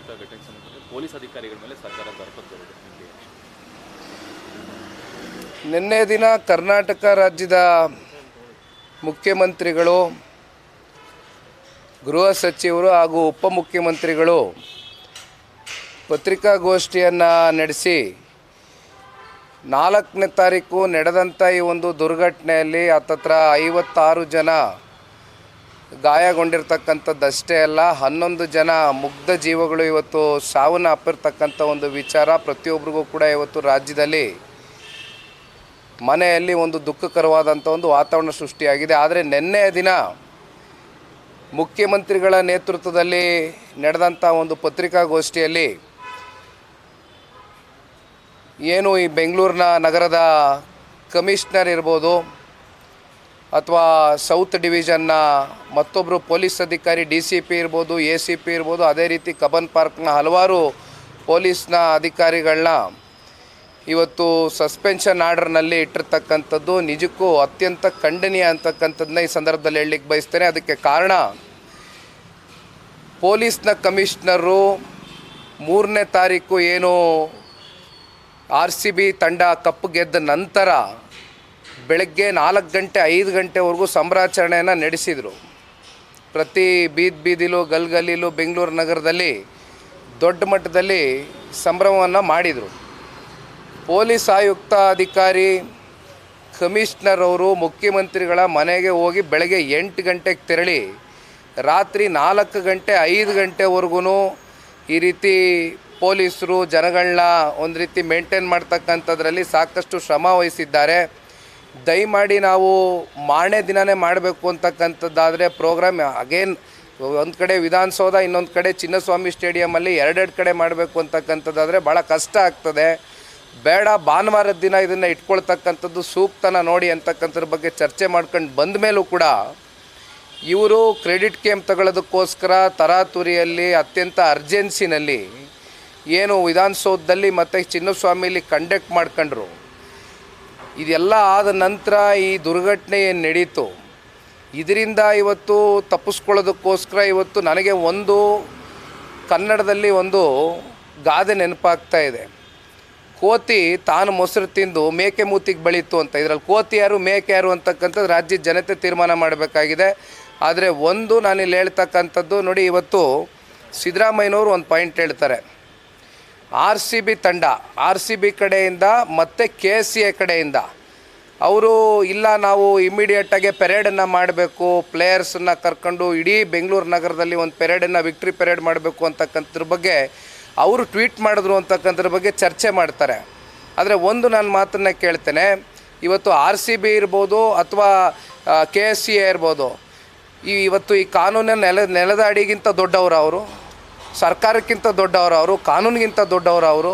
ನಡೆದಂಥ ಘಟನೆಗೆ ಸಂಬಂಧಪಟ್ಟ ಪೊಲೀಸ್ ಅಧಿಕಾರಿಗಳ ಮೇಲೆ ಸರ್ಕಾರ ದರ್ಪತ್ತೋರಿದೆ. ನಿನ್ನೆ ದಿನ ಕರ್ನಾಟಕ ರಾಜ್ಯದ ಮುಖ್ಯಮಂತ್ರಿಗಳು, ಗೃಹ ಸಚಿವರು ಹಾಗೂ ಉಪಮುಖ್ಯಮಂತ್ರಿಗಳು ಪತ್ರಿಕಾಗೋಷ್ಠಿಯನ್ನು ನಡೆಸಿ 4ನೇ ತಾರೀಕು ನಡೆದಂಥ ಈ ಒಂದು ದುರ್ಘಟನೆಯಲ್ಲಿ ಹತ್ತತ್ರ 56 ಜನ ಗಾಯಗೊಂಡಿರ್ತಕ್ಕಂಥದ್ದಷ್ಟೇ ಅಲ್ಲ, 11 ಜನ ಮುಗ್ಧ ಜೀವಗಳು ಇವತ್ತು ಸಾವನ್ನು ಅಪ್ಪಿರ್ತಕ್ಕಂಥ ಒಂದು ವಿಚಾರ ಪ್ರತಿಯೊಬ್ಬರಿಗೂ ಕೂಡ ಇವತ್ತು ರಾಜ್ಯದಲ್ಲಿ ಮನೆಯಲ್ಲಿ ಒಂದು ದುಃಖಕರವಾದಂಥ ಒಂದು ವಾತಾವರಣ ಸೃಷ್ಟಿಯಾಗಿದೆ. ಆದರೆ ನಿನ್ನೆಯ ದಿನ ಮುಖ್ಯಮಂತ್ರಿಗಳ ನೇತೃತ್ವದಲ್ಲಿ ನಡೆದಂಥ ಒಂದು ಪತ್ರಿಕಾಗೋಷ್ಠಿಯಲ್ಲಿ ಏನು ಈ ಬೆಂಗಳೂರಿನ ನಗರದ ಕಮಿಷನರ್ ಇರ್ಬೋದು ಅಥವಾ ಸೌತ್ ಡಿವಿಷನ್ನ ಮತ್ತೊಬ್ಬರು ಪೊಲೀಸ್ ಅಧಿಕಾರಿ DCP ಇರ್ಬೋದು, ACP ಇರ್ಬೋದು, ಅದೇ ರೀತಿ ಕಬ್ಬನ್ ಪಾರ್ಕ್ನ ಹಲವಾರು ಪೊಲೀಸ್ನ ಅಧಿಕಾರಿಗಳನ್ನ ಇವತ್ತು ಸಸ್ಪೆನ್ಷನ್ ಆರ್ಡರ್ನಲ್ಲಿ ಇಟ್ಟಿರ್ತಕ್ಕಂಥದ್ದು ನಿಜಕ್ಕೂ ಅತ್ಯಂತ ಖಂಡನೀಯ ಅಂತಕ್ಕಂಥದ್ದನ್ನ ಈ ಸಂದರ್ಭದಲ್ಲಿ ಹೇಳಲಿಕ್ಕೆ ಬಯಸ್ತೇನೆ. ಅದಕ್ಕೆ ಕಾರಣ ಪೊಲೀಸ್ನ ಕಮಿಷನರು 3ನೇ ತಾರೀಕು ಏನು RCB ತಂಡ ಕಪ್ಪು ಗೆದ್ದ ನಂತರ ಬೆಳಗ್ಗೆ 4 ಗಂಟೆ 5 ಗಂಟೆವರೆಗೂ ಸಂಭ್ರಮಾಚರಣೆಯನ್ನು ನಡೆಸಿದರು. ಪ್ರತಿ ಬೀದಿಲೂ ಗಲ್ಗಲಿಲೂ ಬೆಂಗಳೂರು ನಗರದಲ್ಲಿ ದೊಡ್ಡ ಮಟ್ಟದಲ್ಲಿ ಸಂಭ್ರಮವನ್ನು ಮಾಡಿದರು. ಪೊಲೀಸ್ ಆಯುಕ್ತ ಅಧಿಕಾರಿ ಕಮಿಷನರ್ ಅವರು ಮುಖ್ಯಮಂತ್ರಿಗಳ ಮನೆಗೆ ಹೋಗಿ ಬೆಳಗ್ಗೆ 8 ಗಂಟೆಗೆ ತೆರಳಿ ರಾತ್ರಿ 4 ಗಂಟೆ 5 ಗಂಟೆವರೆಗೂ ಈ ರೀತಿ ಪೊಲೀಸರು ಜನಗಳನ್ನ ಒಂದು ರೀತಿ ಮೇಂಟೈನ್ ಮಾಡ್ತಕ್ಕಂಥದ್ರಲ್ಲಿ ಸಾಕಷ್ಟು ಶ್ರಮ ವಹಿಸಿದ್ದಾರೆ. ದಯಮಾಡಿ ನಾವು ಮಾರನೇ ದಿನವೇ ಮಾಡಬೇಕು ಅಂತಕ್ಕಂಥದ್ದಾದರೆ ಪ್ರೋಗ್ರಾಮ್ ಅಗೇನ್ ಒಂದು ಕಡೆ ವಿಧಾನಸೌಧ, ಇನ್ನೊಂದು ಕಡೆ ಚಿನ್ನಸ್ವಾಮಿ ಸ್ಟೇಡಿಯಮಲ್ಲಿ 2 ಕಡೆ ಮಾಡಬೇಕು ಅಂತಕ್ಕಂಥದ್ದಾದರೆ ಭಾಳ ಕಷ್ಟ ಆಗ್ತದೆ. ಬೇಡ, ಭಾನುವಾರದ ದಿನ ಇದನ್ನು ಇಟ್ಕೊಳ್ತಕ್ಕಂಥದ್ದು ಸೂಕ್ತನ ನೋಡಿ ಅಂತಕ್ಕಂಥದ್ರ ಬಗ್ಗೆ ಚರ್ಚೆ ಮಾಡ್ಕೊಂಡು ಬಂದ ಮೇಲೂ ಕೂಡ ಇವರು ಕ್ರೆಡಿಟ್ ಗೇಮ್ ತಗೊಳ್ಳೋದಕ್ಕೋಸ್ಕರ ತರಾತುರಿಯಲ್ಲಿ ಅತ್ಯಂತ ಅರ್ಜೆನ್ಸಿನಲ್ಲಿ ಏನು ವಿಧಾನಸೌಧದಲ್ಲಿ ಮತ್ತು ಚಿನ್ನಸ್ವಾಮಿಲಿ ಕಂಡಕ್ಟ್ ಮಾಡ್ಕೊಂಡ್ರು. ಇದೆಲ್ಲ ಆದ ನಂತರ ಈ ದುರ್ಘಟನೆ ಏನು ನಡೀತು, ಇದರಿಂದ ಇವತ್ತು ತಪ್ಪಿಸ್ಕೊಳ್ಳೋದಕ್ಕೋಸ್ಕರ ಇವತ್ತು ನನಗೆ ಒಂದು ಕನ್ನಡದಲ್ಲಿ ಒಂದು ಗಾದೆ ನೆನಪಾಗ್ತಾ ಇದೆ. ಕೋತಿ ತಾನು ಮೊಸರು ತಿಂದು ಮೇಕೆ ಮೂತಿಗೆ ಬೆಳೀತು ಅಂತ. ಇದರಲ್ಲಿ ಕೋತಿ ಯಾರು ಮೇಕೆ ಯಾರು ಅಂತಕ್ಕಂಥದ್ದು ರಾಜ್ಯದ ಜನತೆ ತೀರ್ಮಾನ ಮಾಡಬೇಕಾಗಿದೆ. ಆದರೆ ಒಂದು ನಾನಿಲ್ಲಿ ಹೇಳ್ತಕ್ಕಂಥದ್ದು ನೋಡಿ, ಇವತ್ತು ಸಿದ್ದರಾಮಯ್ಯನವರು ಒಂದು ಪಾಯಿಂಟ್ ಹೇಳ್ತಾರೆ, RCB ತಂಡ RCB ಕಡೆಯಿಂದ ಮತ್ತು KCA ಕಡೆಯಿಂದ ಅವರು ಇಲ್ಲ ನಾವು ಇಮ್ಮಿಡಿಯೇಟಾಗಿ ಪೆರೇಡನ್ನು ಮಾಡಬೇಕು, ಪ್ಲೇಯರ್ಸನ್ನು ಕರ್ಕೊಂಡು ಇಡೀ ಬೆಂಗಳೂರು ನಗರದಲ್ಲಿ ಒಂದು ಪೆರೇಡನ್ನು ವಿಕ್ಟ್ರಿ ಪೆರೇಡ್ ಮಾಡಬೇಕು ಅಂತಕ್ಕಂಥದ್ರ ಬಗ್ಗೆ ಅವರು ಟ್ವೀಟ್ ಮಾಡಿದ್ರು ಅಂತಕ್ಕಂಥದ್ರ ಬಗ್ಗೆ ಚರ್ಚೆ ಮಾಡ್ತಾರೆ. ಆದರೆ ಒಂದು ನಾನು ಮಾತನ್ನು ಕೇಳ್ತೇನೆ, ಇವತ್ತು RCB ಇರ್ಬೋದು ಅಥವಾ KCA ಇರ್ಬೋದು, ಇವತ್ತು ಈ ಕಾನೂನಿನ ನೆಲದ ಅಡಿಗಿಂತ ದೊಡ್ಡವರು ಅವರು, ಸರ್ಕಾರಕ್ಕಿಂತ ದೊಡ್ಡವರು ಅವರು, ಕಾನೂನಿಗಿಂತ ದೊಡ್ಡವರು ಅವರು.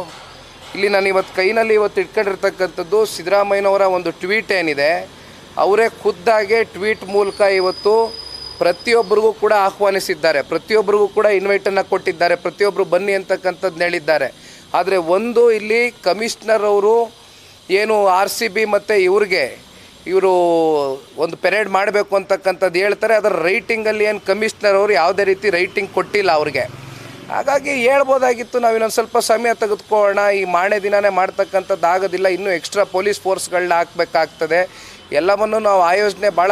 ಇಲ್ಲಿ ನಾನು ಇವತ್ತು ಕೈನಲ್ಲಿ ಇಟ್ಕೊಂಡಿರ್ತಕ್ಕಂಥದ್ದು ಸಿದ್ದರಾಮಯ್ಯನವರ ಒಂದು ಟ್ವೀಟ್ ಏನಿದೆ, ಅವರೇ ಖುದ್ದಾಗೆ ಟ್ವೀಟ್ ಮೂಲಕ ಇವತ್ತು ಪ್ರತಿಯೊಬ್ಬರಿಗೂ ಕೂಡ ಆಹ್ವಾನಿಸಿದ್ದಾರೆ, ಪ್ರತಿಯೊಬ್ಬರಿಗೂ ಕೂಡ ಇನ್ವೈಟನ್ನು ಕೊಟ್ಟಿದ್ದಾರೆ, ಪ್ರತಿಯೊಬ್ಬರು ಬನ್ನಿ ಅಂತಕ್ಕಂಥದ್ದನ್ನ ಹೇಳಿದ್ದಾರೆ. ಆದರೆ ಒಂದು ಇಲ್ಲಿ ಕಮಿಷನರ್ ಅವರು ಏನು RCB ಮತ್ತು ಇವರು ಒಂದು ಪೆರೇಡ್ ಮಾಡಬೇಕು ಅಂತಕ್ಕಂಥದ್ದು ಹೇಳ್ತಾರೆ. ಅದರ ರೈಟಿಂಗಲ್ಲಿ ಏನು ಕಮಿಷನರ್ ಅವರು ಯಾವುದೇ ರೀತಿ ರೈಟಿಂಗ್ ಕೊಟ್ಟಿಲ್ಲ ಅವ್ರಿಗೆ. ಹಾಗಾಗಿ ಹೇಳ್ಬೋದಾಗಿತ್ತು ನಾವು ಇನ್ನೊಂದು ಸ್ವಲ್ಪ ಸಮಯ ತೆಗೆದುಕೊಳ್ಳೋಣ, ಈ ಮಾರನೇ ದಿನವೇ ಮಾಡ್ತಕ್ಕಂಥದ್ದು ಆಗೋದಿಲ್ಲ, ಇನ್ನೂ ಎಕ್ಸ್ಟ್ರಾ ಪೊಲೀಸ್ ಫೋರ್ಸ್ಗಳನ್ನ ಹಾಕಬೇಕಾಗ್ತದೆ, ಎಲ್ಲವನ್ನು ನಾವು ಆಯೋಜನೆ ಭಾಳ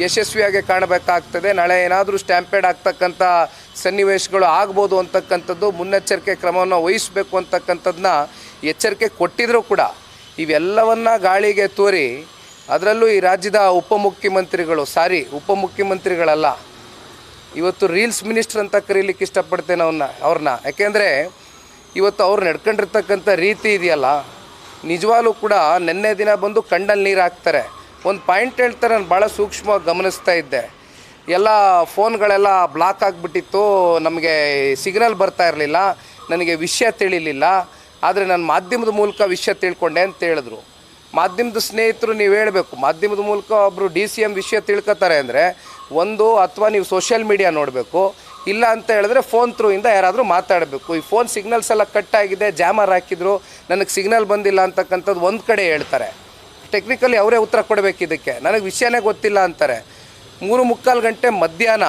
ಯಶಸ್ವಿಯಾಗಿ ಕಾಣಬೇಕಾಗ್ತದೆ. ನಾಳೆ ಏನಾದರೂ ಸ್ಟ್ಯಾಂಪೇಡ್ ಆಗ್ತಕ್ಕಂಥ ಸನ್ನಿವೇಶಗಳು ಆಗ್ಬೋದು ಅಂತಕ್ಕಂಥದ್ದು ಮುನ್ನೆಚ್ಚರಿಕೆ ಕ್ರಮವನ್ನು ವಹಿಸಬೇಕು ಅಂತಕ್ಕಂಥದ್ದನ್ನ ಎಚ್ಚರಿಕೆ ಕೊಟ್ಟಿದ್ದರೂ ಕೂಡ ಇವೆಲ್ಲವನ್ನು ಗಾಳಿಗೆ ತೋರಿ ಅದರಲ್ಲೂ ಈ ರಾಜ್ಯದ ಉಪಮುಖ್ಯಮಂತ್ರಿಗಳಲ್ಲ, ಇವತ್ತು ರೀಲ್ಸ್ ಮಿನಿಸ್ಟರ್ ಅಂತ ಕರೀಲಿಕ್ಕೆ ಇಷ್ಟಪಡ್ತೇನೆ ಅವ್ರನ್ನ. ಯಾಕೆಂದರೆ ಇವತ್ತು ಅವ್ರು ನಡ್ಕೊಂಡಿರ್ತಕ್ಕಂಥ ರೀತಿ ಇದೆಯಲ್ಲ, ನಿಜವಾಗ್ಲೂ ಕೂಡ ನಿನ್ನೆ ದಿನ ಬಂದು ಕಣ್ಣಲ್ಲಿ ನೀರು ಹಾಕ್ತಾರೆ. ಒಂದು ಪಾಯಿಂಟ್ ಹೇಳ್ತಾರೆ, ನಾನು ಭಾಳ ಸೂಕ್ಷ್ಮವಾಗಿ ಗಮನಿಸ್ತಾ ಇದ್ದೆ. ಎಲ್ಲ ಫೋನ್ಗಳೆಲ್ಲ ಬ್ಲಾಕ್ ಆಗಿಬಿಟ್ಟಿತ್ತು, ನಮಗೆ ಸಿಗ್ನಲ್ ಬರ್ತಾ ಇರಲಿಲ್ಲ, ನನಗೆ ವಿಷಯ ತಿಳಿಲಿಲ್ಲ, ಆದರೆ ನಾನು ಮಾಧ್ಯಮದ ಮೂಲಕ ವಿಷಯ ತಿಳ್ಕೊಂಡೆ ಅಂತ ಹೇಳಿದ್ರು. ಮಾಧ್ಯಮದ ಸ್ನೇಹಿತರು ನೀವು ಹೇಳಬೇಕು, ಮಾಧ್ಯಮದ ಮೂಲಕ ಒಬ್ಬರು DCM ವಿಷಯ ತಿಳ್ಕೊತಾರೆ ಅಂದರೆ ಒಂದು ಅಥವಾ ನೀವು ಸೋಷಿಯಲ್ ಮೀಡಿಯಾ ನೋಡಬೇಕು, ಇಲ್ಲ ಅಂತ ಹೇಳಿದ್ರೆ ಫೋನ್ ಥ್ರೂಯಿಂದ ಯಾರಾದರೂ ಮಾತಾಡಬೇಕು. ಈ ಫೋನ್ ಸಿಗ್ನಲ್ಸ್ ಎಲ್ಲ ಕಟ್ಟಾಗಿದೆ, ಜಾಮರ್ ಹಾಕಿದ್ರು, ನನಗೆ ಸಿಗ್ನಲ್ ಬಂದಿಲ್ಲ ಅಂತಕ್ಕಂಥದ್ದು ಒಂದು ಕಡೆ ಹೇಳ್ತಾರೆ. ಟೆಕ್ನಿಕಲಿ ಅವರೇ ಉತ್ತರ ಕೊಡಬೇಕು ಇದಕ್ಕೆ, ನನಗೆ ವಿಷಯನೇ ಗೊತ್ತಿಲ್ಲ ಅಂತಾರೆ. 3:45 ಗಂಟೆ ಮಧ್ಯಾಹ್ನ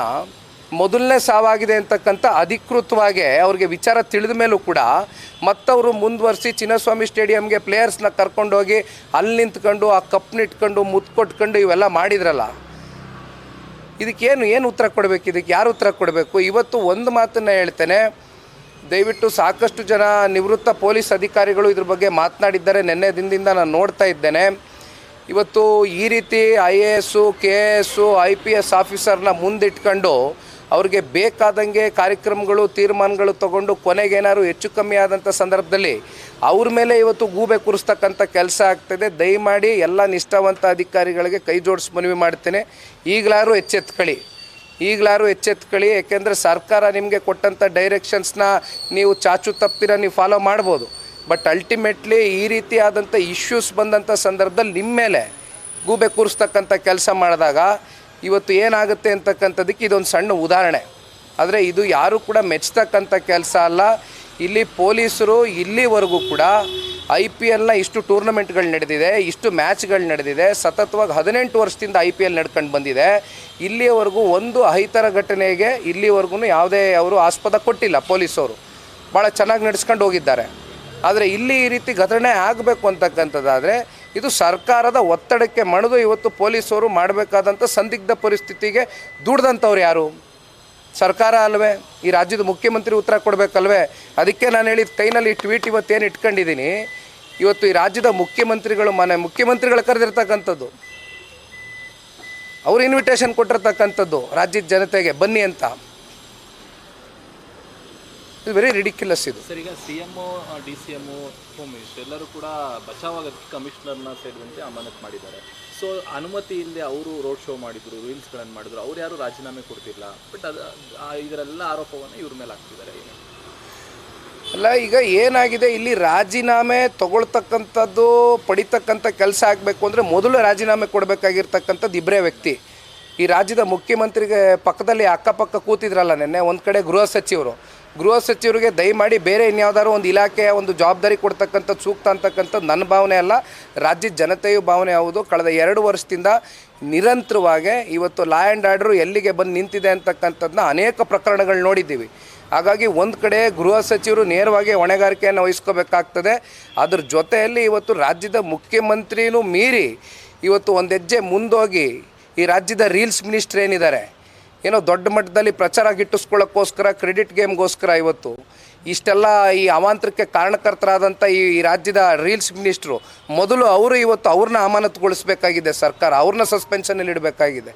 ಮೊದಲನೇ ಸಾವಾಗಿದೆ ಅಂತಕ್ಕಂಥ ಅಧಿಕೃತವಾಗಿ ಅವ್ರಿಗೆ ವಿಚಾರ ತಿಳಿದ ಮೇಲೂ ಕೂಡ ಮತ್ತವರು ಮುಂದುವರಿಸಿ ಚಿನ್ನಸ್ವಾಮಿ ಸ್ಟೇಡಿಯಂಗೆ ಪ್ಲೇಯರ್ಸ್ನ ಕರ್ಕೊಂಡೋಗಿ ಅಲ್ಲಿ ನಿಂತ್ಕೊಂಡು ಆ ಕಪ್ನಿಟ್ಕೊಂಡು ಮುತ್ತು ಕೊಟ್ಕೊಂಡು ಇವೆಲ್ಲ ಮಾಡಿದ್ರಲ್ಲ, ಇದಕ್ಕೇನು ಉತ್ತರ ಕೊಡಬೇಕು? ಇದಕ್ಕೆ ಯಾರು ಉತ್ತರ ಕೊಡಬೇಕು? ಇವತ್ತು ಒಂದು ಮಾತನ್ನು ಹೇಳ್ತೇನೆ, ದಯವಿಟ್ಟು ಸಾಕಷ್ಟು ಜನ ನಿವೃತ್ತ ಪೊಲೀಸ್ ಅಧಿಕಾರಿಗಳು ಇದ್ರ ಬಗ್ಗೆ ಮಾತನಾಡಿದ್ದಾರೆ. ನಿನ್ನೆ ದಿನದಿಂದ ನಾನು ನೋಡ್ತಾ ಇದ್ದೇನೆ. ಇವತ್ತು ಈ ರೀತಿ IAS, KAS, IPS ಆಫೀಸರ್ನ ಮುಂದಿಟ್ಕೊಂಡು ಅವ್ರಿಗೆ ಬೇಕಾದಂಗೆ ಕಾರ್ಯಕ್ರಮಗಳು ತೀರ್ಮಾನಗಳು ತಗೊಂಡು ಕೊನೆಗೇನಾದ್ರು ಹೆಚ್ಚು ಕಮ್ಮಿ ಆದಂಥ ಸಂದರ್ಭದಲ್ಲಿ ಅವ್ರ ಮೇಲೆ ಇವತ್ತು ಗೂಬೆ ಕೂರಿಸ್ತಕ್ಕಂಥ ಕೆಲಸ ಆಗ್ತದೆ. ದಯಮಾಡಿ ಎಲ್ಲ ನಿಷ್ಠಾವಂತ ಅಧಿಕಾರಿಗಳಿಗೆ ಕೈ ಜೋಡಿಸಿ ಮನವಿ ಮಾಡ್ತೇನೆ, ಈಗಲಾರು ಎಚ್ಚೆತ್ಕೊಳ್ಳಿ. ಏಕೆಂದರೆ ಸರ್ಕಾರ ನಿಮಗೆ ಕೊಟ್ಟಂಥ ಡೈರೆಕ್ಷನ್ಸ್ನ ನೀವು ಚಾಚು ತಪ್ಪಿರ ನೀವು ಫಾಲೋ ಮಾಡ್ಬೋದು. ಬಟ್ ಅಲ್ಟಿಮೇಟ್ಲಿ ಈ ರೀತಿಯಾದಂಥ ಇಶ್ಯೂಸ್ ಬಂದಂಥ ಸಂದರ್ಭದಲ್ಲಿ ನಿಮ್ಮ ಮೇಲೆ ಗೂಬೆ ಕೂರಿಸ್ತಕ್ಕಂಥ ಕೆಲಸ ಮಾಡಿದಾಗ ಇವತ್ತು ಏನಾಗುತ್ತೆ ಅಂತಕ್ಕಂಥದ್ದಕ್ಕೆ ಇದೊಂದು ಸಣ್ಣ ಉದಾಹರಣೆ. ಆದರೆ ಇದು ಯಾರೂ ಕೂಡ ಮೆಚ್ಚತಕ್ಕಂಥ ಕೆಲಸ ಅಲ್ಲ. ಇಲ್ಲಿ ಪೊಲೀಸರು ಇಲ್ಲಿವರೆಗೂ ಕೂಡ IPLನ ಇಷ್ಟು ಟೂರ್ನಮೆಂಟ್ಗಳು ನಡೆದಿದೆ, ಇಷ್ಟು ಮ್ಯಾಚ್ಗಳು ನಡೆದಿದೆ, ಸತತವಾಗಿ 18 ವರ್ಷದಿಂದ IPL ನಡ್ಕೊಂಡು ಬಂದಿದೆ. ಇಲ್ಲಿಯವರೆಗೂ ಒಂದು ಅಹಿತರ ಘಟನೆಗೆ ಇಲ್ಲಿವರೆಗೂ ಯಾವುದೇ ಅವರು ಆಸ್ಪದ ಕೊಟ್ಟಿಲ್ಲ. ಪೊಲೀಸವರು ಭಾಳ ಚೆನ್ನಾಗಿ ನಡೆಸ್ಕೊಂಡು ಹೋಗಿದ್ದಾರೆ. ಆದರೆ ಇಲ್ಲಿ ಈ ರೀತಿ ಘಟನೆ ಆಗಬೇಕು ಅಂತಕ್ಕಂಥದ್ದಾದರೆ ಇದು ಸರ್ಕಾರದ ಒತ್ತಡಕ್ಕೆ ಮಣಿದು ಇವತ್ತು ಪೊಲೀಸವರು ಮಾಡಬೇಕಾದಂಥ ಸಂದಿಗ್ಧ ಪರಿಸ್ಥಿತಿಗೆ ದುಡ್ದಂಥವ್ರು ಯಾರು? ಸರ್ಕಾರ ಅಲ್ವೇ? ಈ ರಾಜ್ಯದ ಮುಖ್ಯಮಂತ್ರಿ ಉತ್ತರ ಕೊಡಬೇಕಲ್ವೇ? ಅದಕ್ಕೆ ನಾನು ಹೇಳಿದ ಕೈನಲ್ಲಿ ಟ್ವೀಟ್ ಇವತ್ತೇನು ಇಟ್ಕೊಂಡಿದ್ದೀನಿ, ಇವತ್ತು ಈ ರಾಜ್ಯದ ಮುಖ್ಯಮಂತ್ರಿಗಳು ಕರೆದಿರ್ತಕ್ಕಂಥದ್ದು, ಅವರು ಇನ್ವಿಟೇಷನ್ ಕೊಟ್ಟಿರ್ತಕ್ಕಂಥದ್ದು ರಾಜ್ಯದ ಜನತೆಗೆ ಬನ್ನಿ ಅಂತ. ಇದು ವೆರಿ ರಿಡಿಕ್ಯುಲಸ್ ಇದು. ಸರ್, ಈಗ CM, DCM, ಹೋಮ್ ಮಿನಿಸ್ಟರ್ ಎಲ್ಲರೂ ಕೂಡ ಬಚಾವಾಗೋದಕ್ಕೆ ಕಮಿಷನರ್ನ ಸೇರಿದಂತೆ ಅಮಾನತ್ ಮಾಡಿದ್ದಾರೆ. ಸೊ ಅನುಮತಿ ಇಲ್ಲದೆ ಅವರು ರೋಡ್ ಶೋ ಮಾಡಿದರು, ರೀಲ್ಸ್ಗಳನ್ನು ಮಾಡಿದ್ರು, ಅವ್ರು ಯಾರು ರಾಜೀನಾಮೆ ಕೊಡ್ತಿಲ್ಲ. ಬಟ್ ಇದರೆಲ್ಲ ಆರೋಪವನ್ನು ಇವ್ರ ಮೇಲೆ ಹಾಕ್ತಿದ್ದಾರೆ. ಅಲ್ಲ, ಈಗ ಏನಾಗಿದೆ, ಇಲ್ಲಿ ರಾಜೀನಾಮೆ ತಗೊಳ್ತಕ್ಕಂಥದ್ದು ಪಡಿತಕ್ಕಂಥ ಕೆಲಸ ಆಗಬೇಕು ಅಂದರೆ ಮೊದಲು ರಾಜೀನಾಮೆ ಕೊಡಬೇಕಾಗಿರ್ತಕ್ಕಂಥದ್ದು ಇಬ್ಬರೇ ವ್ಯಕ್ತಿ. ಈ ರಾಜ್ಯದ ಮುಖ್ಯಮಂತ್ರಿಗೆ ಪಕ್ಕದಲ್ಲಿ ಅಕ್ಕಪಕ್ಕ ಕೂತಿದ್ರಲ್ಲ ನಿನ್ನೆ, ಒಂದು ಕಡೆ ಗೃಹ ಸಚಿವರಿಗೆ ದಯಮಾಡಿ ಬೇರೆ ಇನ್ಯಾವುದಾದ್ರು ಒಂದು ಇಲಾಖೆಯ ಒಂದು ಜವಾಬ್ದಾರಿ ಕೊಡ್ತಕ್ಕಂಥದ್ದು ಸೂಕ್ತ ಅಂತಕ್ಕಂಥದ್ದು ನನ್ನ ಭಾವನೆ ಅಲ್ಲ, ರಾಜ್ಯದ ಜನತೆಯು ಭಾವನೆ ಹೌದು. ಕಳೆದ 2 ವರ್ಷದಿಂದ ನಿರಂತರವಾಗಿ ಇವತ್ತು ಲಾ ಆ್ಯಂಡ್ ಆರ್ಡರು ಎಲ್ಲಿಗೆ ಬಂದು ನಿಂತಿದೆ ಅಂತಕ್ಕಂಥದ್ದನ್ನ ಅನೇಕ ಪ್ರಕರಣಗಳು ನೋಡಿದ್ದೀವಿ. ಹಾಗಾಗಿ ಒಂದು ಕಡೆ ಗೃಹ ಸಚಿವರು ನೇರವಾಗಿ ಹೊಣೆಗಾರಿಕೆಯನ್ನು ವಹಿಸ್ಕೋಬೇಕಾಗ್ತದೆ. ಅದ್ರ ಜೊತೆಯಲ್ಲಿ ಇವತ್ತು ರಾಜ್ಯದ ಮುಖ್ಯಮಂತ್ರಿನೂ ಮೀರಿ ಇವತ್ತು ಒಂದು ಹೆಜ್ಜೆ ಮುಂದೋಗಿ ಈ ರಾಜ್ಯದ ರೀಲ್ಸ್ ಮಿನಿಸ್ಟ್ರ್ ಏನಿದ್ದಾರೆ, ಏನೋ ದೊಡ್ಡ ಮಟ್ಟದಲ್ಲಿ ಪ್ರಚಾರ ಗಿಟ್ಟಿಸ್ಕೊಳ್ಳೋಕ್ಕೋಸ್ಕರ, ಕ್ರೆಡಿಟ್ ಗೇಮ್ಗೋಸ್ಕರ ಇವತ್ತು ಇಷ್ಟೆಲ್ಲ ಈ ಅವಾಂತರಕ್ಕೆ ಕಾರಣಕರ್ತರಾದಂಥ ಈ ರಾಜ್ಯದ ರೀಲ್ಸ್ ಮಿನಿಸ್ಟ್ರು ಮೊದಲು ಅವರು ಇವತ್ತು ಅವ್ರನ್ನ ಅಮಾನತುಗೊಳಿಸಬೇಕಾಗಿದೆ ಸರ್ಕಾರ, ಅವ್ರನ್ನ ಸಸ್ಪೆನ್ಷನಲ್ಲಿ ಇಡಬೇಕಾಗಿದೆ.